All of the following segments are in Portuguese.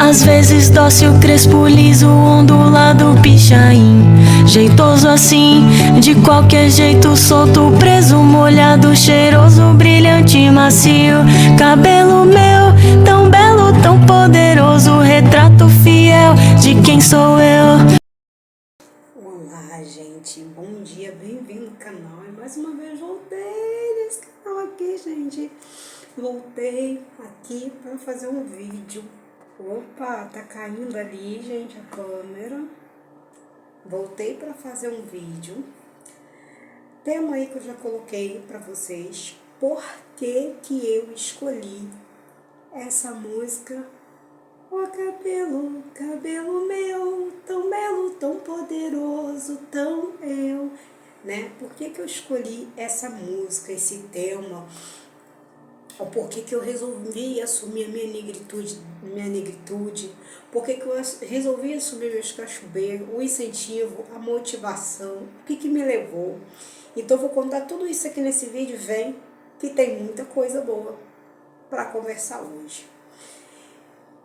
Às vezes dócil, crespo, liso, ondulado, pichain. Jeitoso assim, de qualquer jeito, solto, preso, molhado, cheiroso, brilhante, macio. Cabelo meu, tão belo, tão poderoso, retrato fiel de quem sou eu. Olá, gente, bom dia, bem-vindo ao canal. E mais uma vez voltei nesse canal aqui, gente. Voltei aqui para fazer um vídeo. Opa, tá caindo ali, gente, a câmera. Voltei para fazer um vídeo. Tema aí que eu já coloquei para vocês. Por que eu escolhi essa música? Ó cabelo, cabelo meu, tão belo, tão poderoso, tão eu, né? Por que eu escolhi essa música, esse tema? Ou por que eu resolvi assumir a minha negritude? Por que eu resolvi assumir meus cachubeiros, o incentivo, a motivação? O que me levou? Então eu vou contar tudo isso aqui nesse vídeo, vem, que tem muita coisa boa para conversar hoje.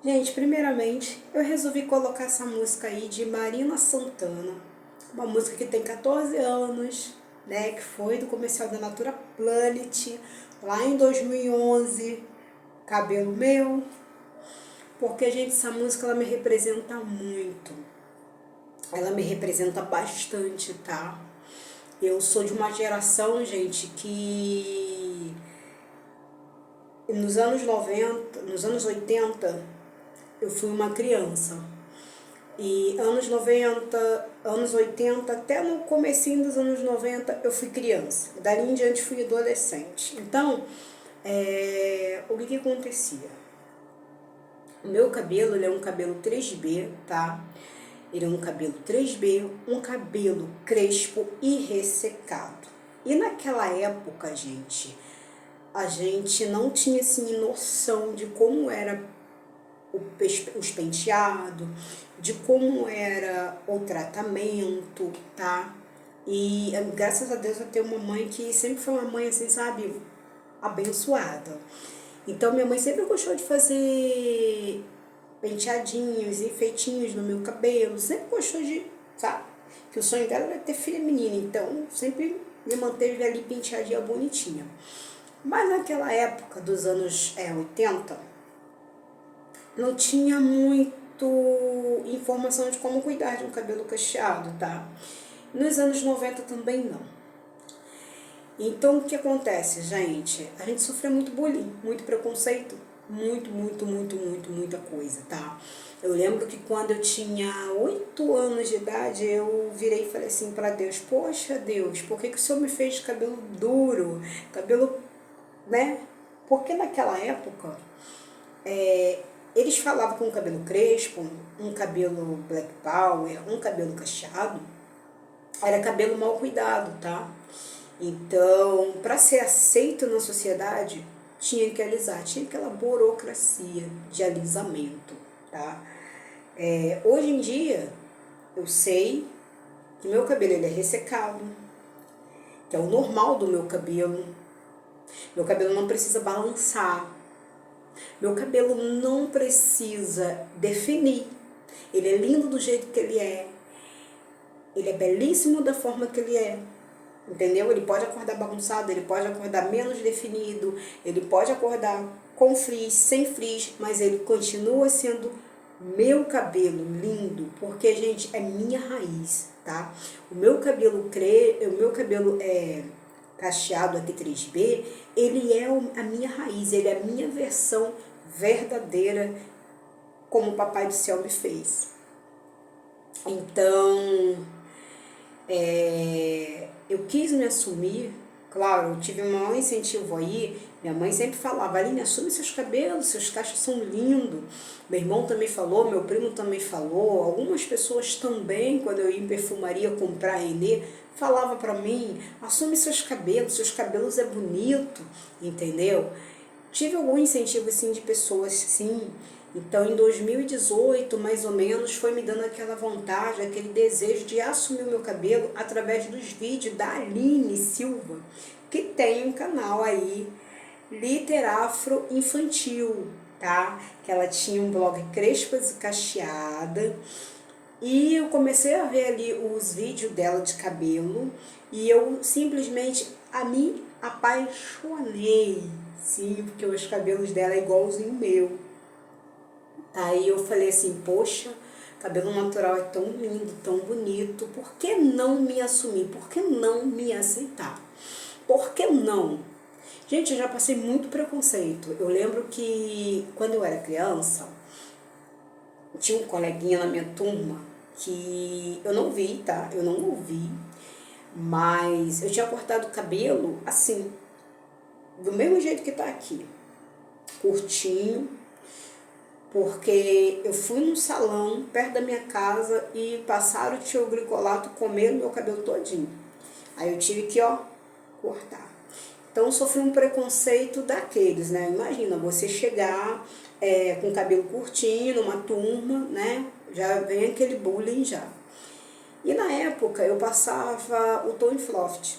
Gente, primeiramente, eu resolvi colocar essa música aí de Marina Santana, uma música que tem 14 anos, né, que foi do comercial da Natura Planet, lá em 2011, Cabelo Meu, porque, gente, essa música, ela me representa muito, ela me representa bastante, tá? Eu sou de uma geração, gente, que nos anos 90, nos anos 80, eu fui uma criança. E anos 90, anos 80, até no comecinho dos anos 90, eu fui criança. Dali em diante fui adolescente. Então, o que acontecia? O meu cabelo, ele é um cabelo 3B, tá? Ele é um cabelo 3B, um cabelo crespo e ressecado. E naquela época, a gente não tinha assim noção de como era os penteados, de como era o tratamento, tá? E graças a Deus eu tenho uma mãe que sempre foi uma mãe assim, sabe, abençoada. Então minha mãe sempre gostou de fazer penteadinhos, enfeitinhos no meu cabelo, sempre gostou de, sabe? Que o sonho dela era ter filha menina, então sempre me manteve ali penteadinha bonitinha. Mas naquela época dos anos 80, não tinha muito informação de como cuidar de um cabelo cacheado, tá? Nos anos 90 também não. Então, o que acontece, gente? A gente sofreu muito bullying, muito preconceito, muita coisa, tá? Eu lembro que quando eu tinha 8 anos de idade, eu virei e falei assim pra Deus, poxa Deus, por que o Senhor me fez de cabelo duro, cabelo, né? Porque naquela época, eles falavam que um cabelo crespo, um cabelo black power, um cabelo cacheado, era cabelo mal cuidado, tá? Então, para ser aceito na sociedade, tinha que alisar, tinha aquela burocracia de alisamento, tá? Hoje em dia, eu sei que meu cabelo ele é ressecado, que é o normal do meu cabelo. Meu cabelo não precisa balançar. Meu cabelo não precisa definir. Ele é lindo do jeito que ele é. Ele é belíssimo da forma que ele é. Entendeu? Ele pode acordar bagunçado, ele pode acordar menos definido, ele pode acordar com frizz, sem frizz, mas ele continua sendo meu cabelo lindo, porque, gente, é minha raiz, tá? O meu cabelo cacheado aqui 3B, ele é a minha raiz, ele é a minha versão verdadeira, como o Papai do Céu me fez. Então, eu quis me assumir, claro, eu tive um maior incentivo aí, minha mãe sempre falava, Aline, assume seus cabelos, seus cachos são lindos. Meu irmão também falou, meu primo também falou, algumas pessoas também, quando eu ia em perfumaria comprar Renê, falava pra mim, assume seus cabelos é bonito, entendeu? Tive algum incentivo, assim, de pessoas, sim. Então, em 2018, mais ou menos, foi me dando aquela vontade, aquele desejo de assumir o meu cabelo através dos vídeos da Aline Silva, que tem um canal aí, Literafro Infantil, tá? Que ela tinha um blog Crespas e Cacheada. E eu comecei a ver ali os vídeos dela de cabelo e eu simplesmente me apaixonei, sim, porque os cabelos dela é igualzinho o meu. Aí eu falei assim, poxa, cabelo natural é tão lindo, tão bonito, por que não me assumir? Por que não me aceitar? Por que não? Gente, eu já passei muito preconceito. Eu lembro que quando eu era criança, tinha um coleguinha na minha turma que eu não vi, tá? Eu não ouvi, mas eu tinha cortado o cabelo assim, do mesmo jeito que tá aqui, curtinho, porque eu fui num salão perto da minha casa e passaram o tio glicolato, comeram meu cabelo todinho. Aí eu tive que, ó, cortar. Então eu sofri um preconceito daqueles, né? Imagina, você chegar com o cabelo curtinho numa turma, né? Já vem aquele bullying já. E na época eu passava o Tom Floft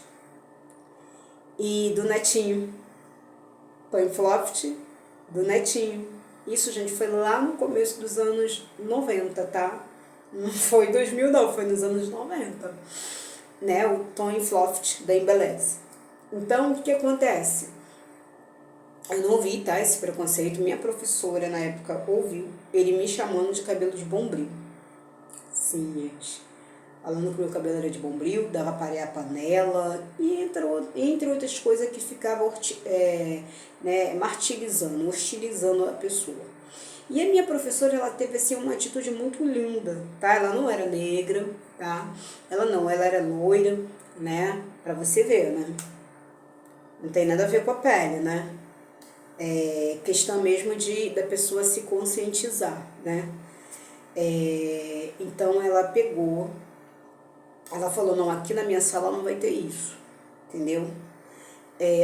e do Netinho. Tom Floft do Netinho. Isso, gente, foi lá no começo dos anos 90, tá? Não foi 2000 não, foi nos anos 90. Né? O Tom Floft da Embeleze. Então, o que acontece? Eu não ouvi, tá, esse preconceito. Minha professora, na época, ouviu ele me chamando de cabelo de bombril. Sim, gente. Falando que meu cabelo era de bombril, dava para a panela, e entre outras coisas que ficava martirizando, hostilizando a pessoa. E a minha professora, ela teve assim, uma atitude muito linda, tá? Ela não era negra, tá? Ela era loira, né? Pra você ver, né? Não tem nada a ver com a pele, né? É questão mesmo da pessoa se conscientizar, né? Então ela pegou, ela falou, não, aqui na minha sala não vai ter isso, entendeu?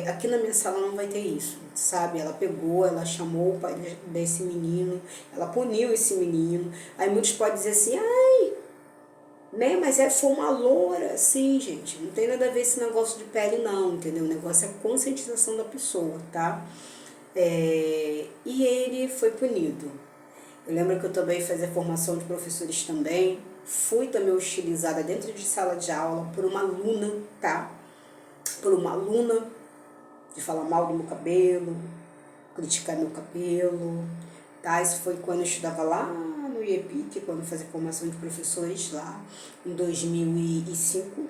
Aqui na minha sala não vai ter isso, sabe? Ela pegou, ela chamou o pai desse menino, ela puniu esse menino. Aí muitos podem dizer assim, ai, né? Mas foi uma loura, sim, gente. Não tem nada a ver esse negócio de pele, não, entendeu? O negócio é a conscientização da pessoa, tá? E ele foi punido. Eu lembro que eu também fazia formação de professores também. Fui também hostilizada dentro de sala de aula por uma aluna, tá? Por uma aluna de falar mal do meu cabelo, criticar meu cabelo, tá? Isso foi quando eu estudava lá no IEPIC, quando eu fazia formação de professores lá, em 2005.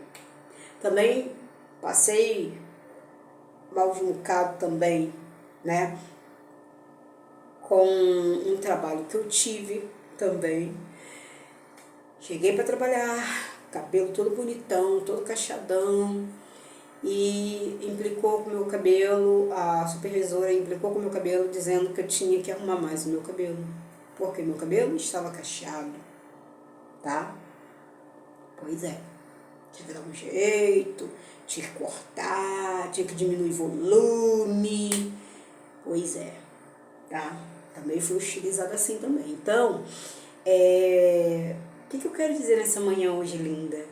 Também passei mal de um bocado também, né? Com um trabalho que eu tive também. Cheguei para trabalhar, cabelo todo bonitão, todo cacheadão, e implicou com o meu cabelo, a supervisora implicou com o meu cabelo dizendo que eu tinha que arrumar mais o meu cabelo, porque meu cabelo estava cacheado, tá? Pois é, tinha que dar um jeito, tinha que cortar, tinha que diminuir o volume, pois é, tá? Também fui utilizada assim também. Então, o que eu quero dizer nessa manhã hoje, linda?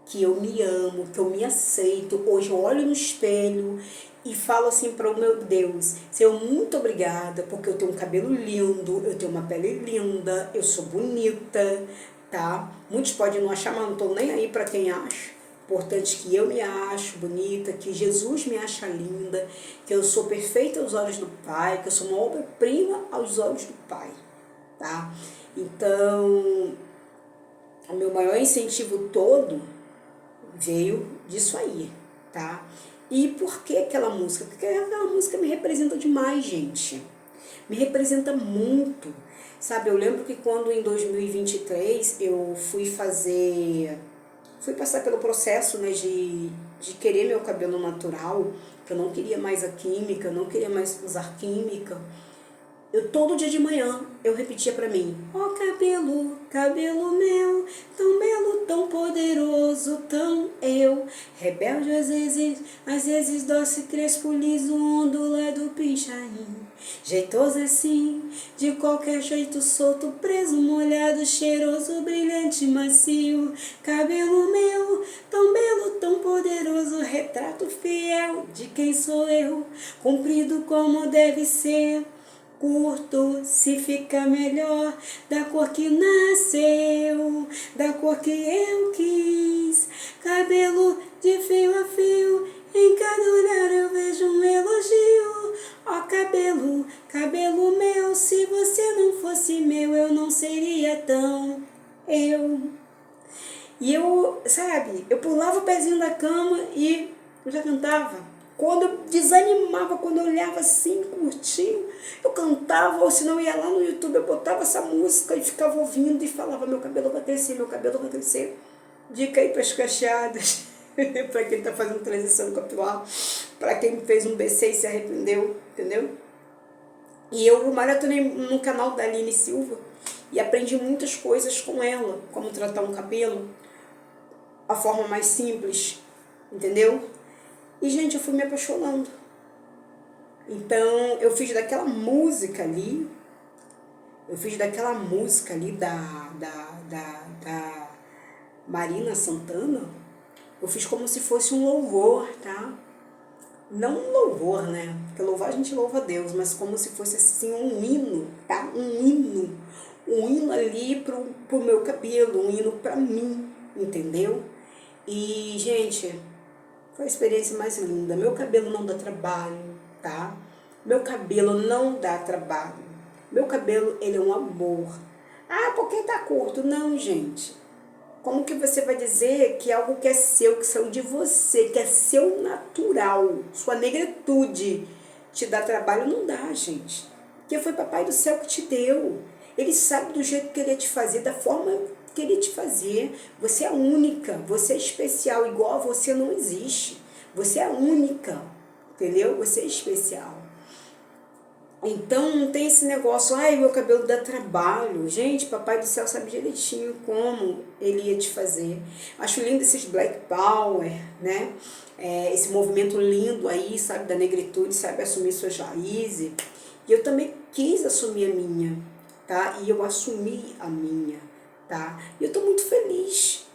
Que eu me amo, que eu me aceito. Hoje eu olho no espelho e falo assim para o meu Deus, Senhor, muito obrigada, porque eu tenho um cabelo lindo, eu tenho uma pele linda, eu sou bonita, tá? Muitos podem não achar, mas não estou nem aí para quem acha. Importante que eu me acho bonita, que Jesus me acha linda, que eu sou perfeita aos olhos do Pai, que eu sou uma obra-prima aos olhos do Pai, tá? Então, o meu maior incentivo todo veio disso aí, tá? E por que aquela música? Porque aquela música me representa demais, gente. Me representa muito, sabe? Eu lembro que quando em 2023 eu fui passar pelo processo, né, de querer meu cabelo natural, que eu não queria mais a química, eu não queria mais usar química. Eu todo dia de manhã eu repetia pra mim: ó cabelo, cabelo meu, tão belo, tão poderoso, tão eu, rebelde às vezes doce, crespo, liso, ondulado, pinchain, jeitoso assim, de qualquer jeito solto, preso, molhado, cheiroso, brilhante, macio, cabelo meu, tão belo, tão poderoso, retrato fiel de quem sou eu, comprido como deve ser. curto, se fica melhor, da cor que nasceu, da cor que eu quis. Cabelo de fio a fio, em cada olhar eu vejo um elogio. Ó cabelo, cabelo meu, se você não fosse meu, eu não seria tão eu. E eu, sabe, eu pulava o pezinho da cama e eu já cantava. Quando eu desanimava, quando eu olhava assim, curtinho, eu cantava, ou se não ia lá no YouTube, eu botava essa música e ficava ouvindo e falava, meu cabelo vai crescer, meu cabelo vai crescer. Dica aí para as cacheadas, para quem está fazendo transição capilar, para quem fez um BC e se arrependeu, entendeu? E eu maratonei no canal da Aline Silva e aprendi muitas coisas com ela, como tratar um cabelo, a forma mais simples, entendeu? E, gente, eu fui me apaixonando. Então, eu fiz daquela música ali, da Marina Santana, eu fiz como se fosse um louvor, tá? Não um louvor, né? Porque louvar a gente louva a Deus, mas como se fosse assim um hino, tá? Um hino ali pro meu cabelo, um hino pra mim, entendeu? E, gente, foi a experiência mais linda. Meu cabelo não dá trabalho, tá? Meu cabelo não dá trabalho. Meu cabelo, ele é um amor. Ah, porque tá curto? Não, gente. Como que você vai dizer que algo que é seu, que saiu de você, que é seu natural, sua negritude, te dá trabalho? Não dá, gente. Porque foi Papai do Céu que te deu. Ele sabe do jeito que ele ia te fazer, da forma que ele ia te fazer. Você é única, você é especial, igual a você não existe. Você é única, entendeu? Você é especial. Então não tem esse negócio, ai, meu cabelo dá trabalho. Gente, Papai do Céu sabe direitinho como ele ia te fazer. Acho lindo esses Black Power, né? Esse movimento lindo aí, sabe, da negritude, sabe, assumir suas raízes. E eu também quis assumir a minha, tá? E eu assumi a minha, tá? E eu tô muito feliz.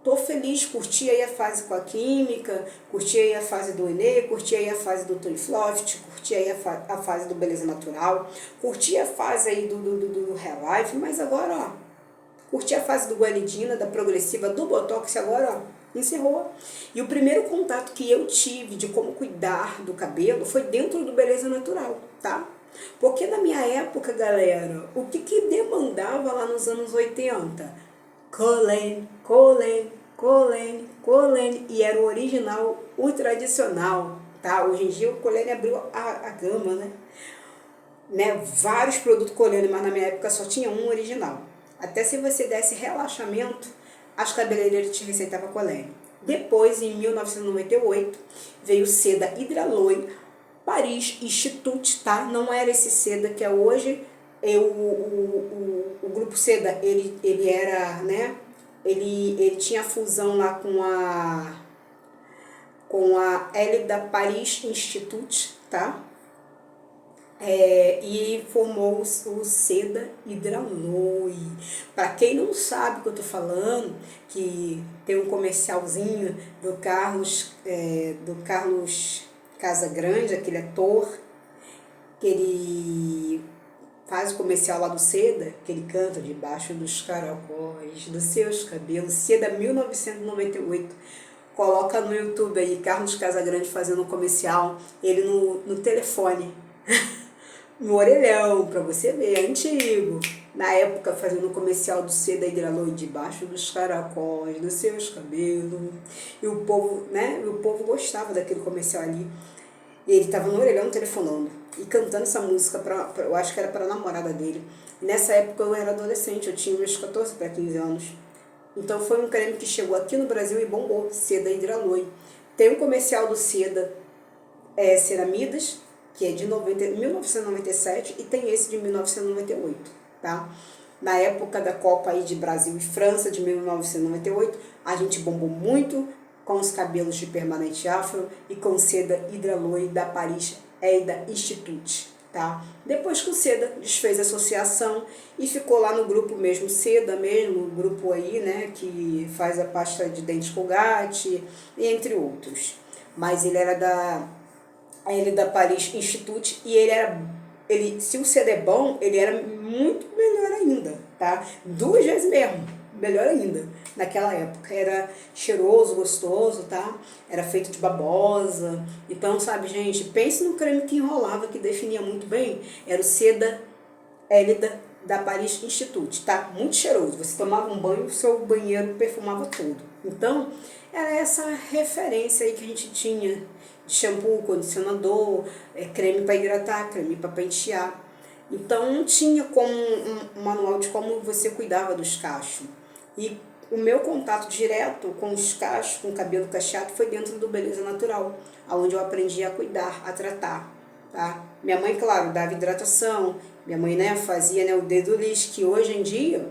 Tô feliz, curti aí a fase com a química, curti aí a fase do Enê, curti aí a fase do Tony Floft, curti aí a fase do Beleza Natural, curti a fase aí do Hair Life, mas agora, ó, curti a fase do Guaridina, da Progressiva, do Botox, agora, ó, encerrou. E o primeiro contato que eu tive de como cuidar do cabelo foi dentro do Beleza Natural, tá? Porque na minha época, galera, o que demandava lá nos anos 80? Colene, e era o original, o tradicional, tá? Hoje em dia o Colene abriu a gama, né? Vários produtos Colene, mas na minha época só tinha um original. Até se você desse relaxamento, as cabeleireiras te receitavam Colene. Depois, em 1998, veio Seda Hidraloe, Paris Institute, tá? Não era esse Seda que é hoje. O grupo Seda, ele era, né? Ele tinha fusão lá com a L da Paris Institute, tá? E formou o Seda Hidraloe. Para quem não sabe o que eu tô falando, que tem um comercialzinho do Carlos Casagrande, aquele ator, que ele faz o comercial lá do Seda, que ele canta debaixo dos caracóis, dos seus cabelos, Seda 1998. Coloca no YouTube aí, Carlos Casagrande fazendo um comercial, ele no telefone, no orelhão, pra você ver, é antigo. Na época, fazendo o comercial do Seda Hidraloe, debaixo dos caracóis, dos seus cabelos. E o povo, né? O povo gostava daquele comercial ali. E ele estava no orelhão telefonando e cantando essa música, eu acho que era para a namorada dele. E nessa época eu era adolescente, eu tinha uns 14 para 15 anos. Então foi um creme que chegou aqui no Brasil e bombou, Seda Hidraloe. Tem um comercial do Seda Ceramidas, que é de 1997, e tem esse de 1998, tá? Na época da Copa aí de Brasil e França, de 1998, a gente bombou muito com os cabelos de permanente afro e com Seda Hidraloe da Paris Eida Institute, tá? Depois que o Seda desfez a associação e ficou lá no grupo mesmo, Seda mesmo, o grupo aí, né, que faz a pasta de dente Colgate, entre outros. Mas ele era da Paris Institute e ele era se o CD é bom, ele era muito melhor ainda, tá? 2 vezes mesmo, melhor ainda. Naquela época era cheiroso, gostoso, tá? Era feito de babosa. Então, sabe, gente, pense no creme que enrolava, que definia muito bem. Era o Seda Hélida da Paris Institute, tá? Muito cheiroso. Você tomava um banho, o seu banheiro perfumava tudo. Então, era essa referência aí que a gente tinha de shampoo, condicionador, creme para hidratar, creme para pentear. Então, não tinha como um manual de como você cuidava dos cachos. E o meu contato direto com os cachos, com o cabelo cacheado, foi dentro do Beleza Natural, onde eu aprendi a cuidar, a tratar, tá? Minha mãe, claro, dava hidratação. Minha mãe, né, fazia, né, o dedo lis, que hoje em dia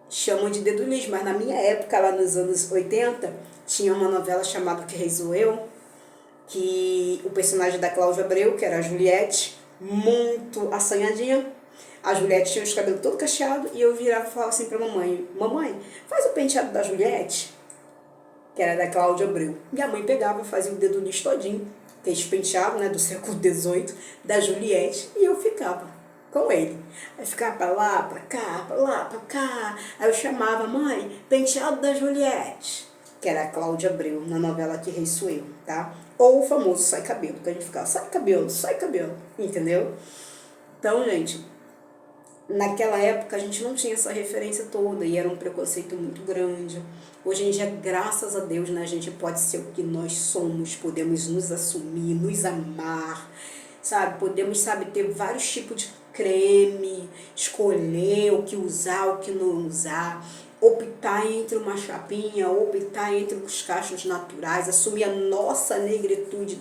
chamam de dedo lis, mas na minha época, lá nos anos 80, tinha uma novela chamada Que Rei Sou Eu, que o personagem da Cláudia Abreu, que era a Juliette, muito assanhadinha. A Juliette tinha os cabelos todo cacheado e eu virava e falava assim pra mamãe: mamãe, faz o penteado da Juliette, que era da Cláudia Abreu. Minha mãe pegava, fazia o dedo lis todinho, aqueles penteados, né, do século XVIII, da Juliette, e eu ficava com ele. Aí ficava pra lá, pra cá, pra lá, pra cá. Aí eu chamava: mãe, penteado da Juliette, que era a Cláudia Abreu, na novela Que Rei Sou Eu, tá? Ou o famoso sai cabelo, que a gente ficava, sai cabelo, entendeu? Então, gente, naquela época a gente não tinha essa referência toda e era um preconceito muito grande. Hoje em dia, graças a Deus, né, a gente pode ser o que nós somos, podemos nos assumir, nos amar, sabe? Podemos, sabe, ter vários tipos de creme, escolher o que usar, o que não usar, optar entre uma chapinha, optar entre os cachos naturais, assumir a nossa negritude,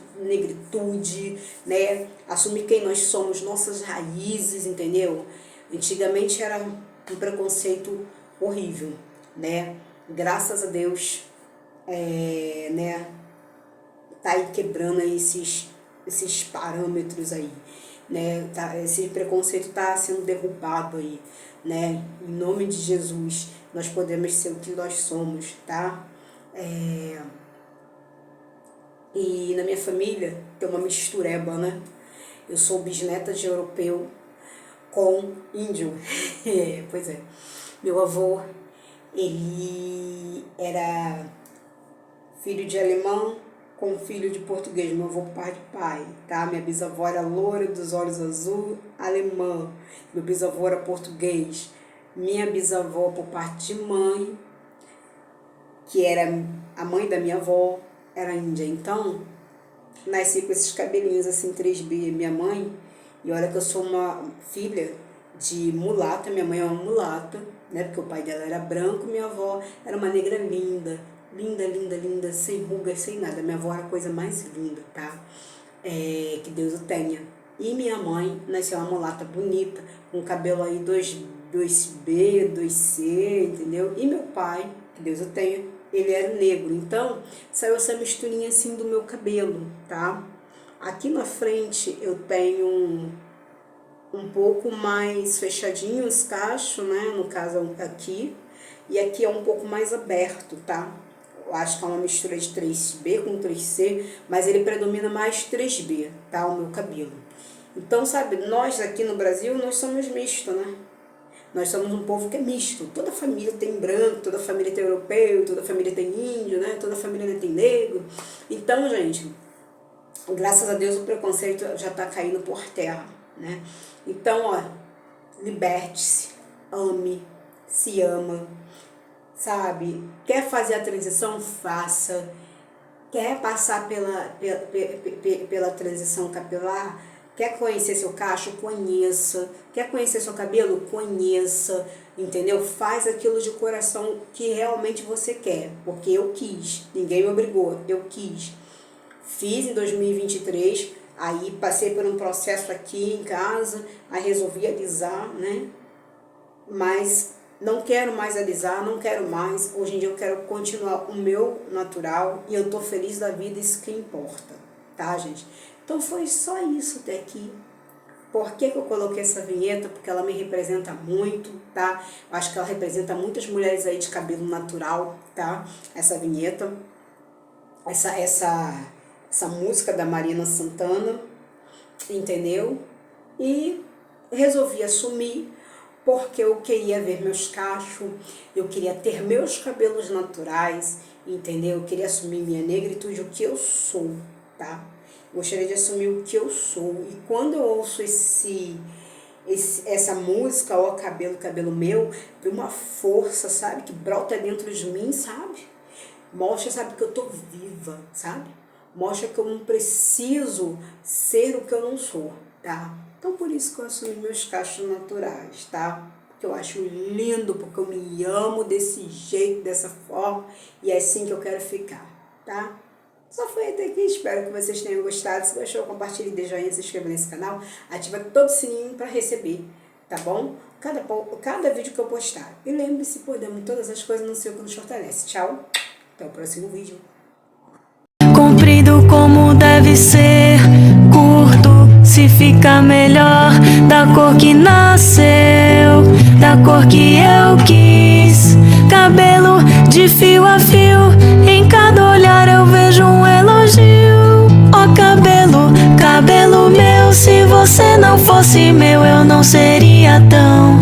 né? Assumir quem nós somos, nossas raízes, entendeu? Antigamente era um preconceito horrível, né? Graças a Deus, né? Tá aí quebrando aí esses parâmetros aí, né? Esse preconceito tá sendo derrubado aí, né? Em nome de Jesus, nós podemos ser o que nós somos, tá? E na minha família tem uma mistureba, né? Eu sou bisneta de europeu com índio. Pois é. Meu avô, ele era filho de alemão com filho de português. Meu avô por parte de pai, tá? Minha bisavó era loira, dos olhos azul, alemã. Meu bisavô era português. Minha bisavó por parte de mãe, que era a mãe da minha avó, era índia. Então, nasci com esses cabelinhos assim, 3B. Minha mãe, e olha que eu sou uma filha de mulata, minha mãe é uma mulata, né? Porque o pai dela era branco, minha avó era uma negra linda, linda, sem rugas, sem nada. Minha avó era a coisa mais linda, tá? Que Deus o tenha. E minha mãe nasceu uma mulata bonita, com cabelo aí 2B, 2C, entendeu? E meu pai, que Deus o tenha, ele era negro. Então, saiu essa misturinha assim do meu cabelo, tá? Aqui na frente eu tenho um pouco mais fechadinho os cachos, né? No caso aqui. E aqui é um pouco mais aberto, tá? Eu acho que é uma mistura de 3B com 3C, mas ele predomina mais 3B, tá? O meu cabelo. Então, sabe, nós aqui no Brasil, nós somos misto, né? Nós somos um povo que é misto. Toda família tem branco, toda família tem europeu, toda família tem índio, né? Toda família tem negro. Então, gente, graças a Deus o preconceito já está caindo por terra, né? Então, ó, liberte-se, ame, se ama, sabe? Quer fazer a transição? Faça. Quer passar pela transição capilar? Quer conhecer seu cacho? Conheça. Quer conhecer seu cabelo? Conheça. Entendeu? Faz aquilo de coração que realmente você quer. Porque eu quis. Ninguém me obrigou. Eu quis. Fiz em 2023. Aí passei por um processo aqui em casa. Aí resolvi alisar, né? Mas não quero mais alisar, não quero mais. Hoje em dia eu quero continuar o meu natural e eu tô feliz da vida, isso que importa, tá, gente? Então foi só isso até aqui. Por que eu coloquei essa vinheta? Porque ela me representa muito, tá? Eu acho que ela representa muitas mulheres aí de cabelo natural, tá? Essa vinheta, essa música da Marina Santana, entendeu? e resolvi assumir, porque eu queria ver meus cachos, eu queria ter meus cabelos naturais, entendeu? Eu queria assumir minha negritude, o que eu sou, tá? Gostaria de assumir o que eu sou. E quando eu ouço essa música, ó, cabelo meu, tem uma força, sabe? Que brota dentro de mim, sabe? Mostra, sabe, que eu tô viva, sabe? Mostra que eu não preciso ser o que eu não sou, tá? Então por isso que eu assumi meus cachos naturais, tá? Porque eu acho lindo, porque eu me amo desse jeito, dessa forma, e é assim que eu quero ficar, tá? Só foi até aqui, espero que vocês tenham gostado. Se gostou, compartilhe, dê joinha, se inscreva nesse canal, ativa todo o sininho para receber, tá bom? Cada vídeo que eu postar. E lembre-se, podemos todas as coisas, não sei o que nos fortalece. Tchau, até o próximo vídeo. Comprido como deve ser, curto se fica melhor, da cor que nasceu, da cor que eu quis. Cabelo de fio a fio, em cada olhar eu vejo um elogio. Ó cabelo meu, se você não fosse meu, eu não seria tão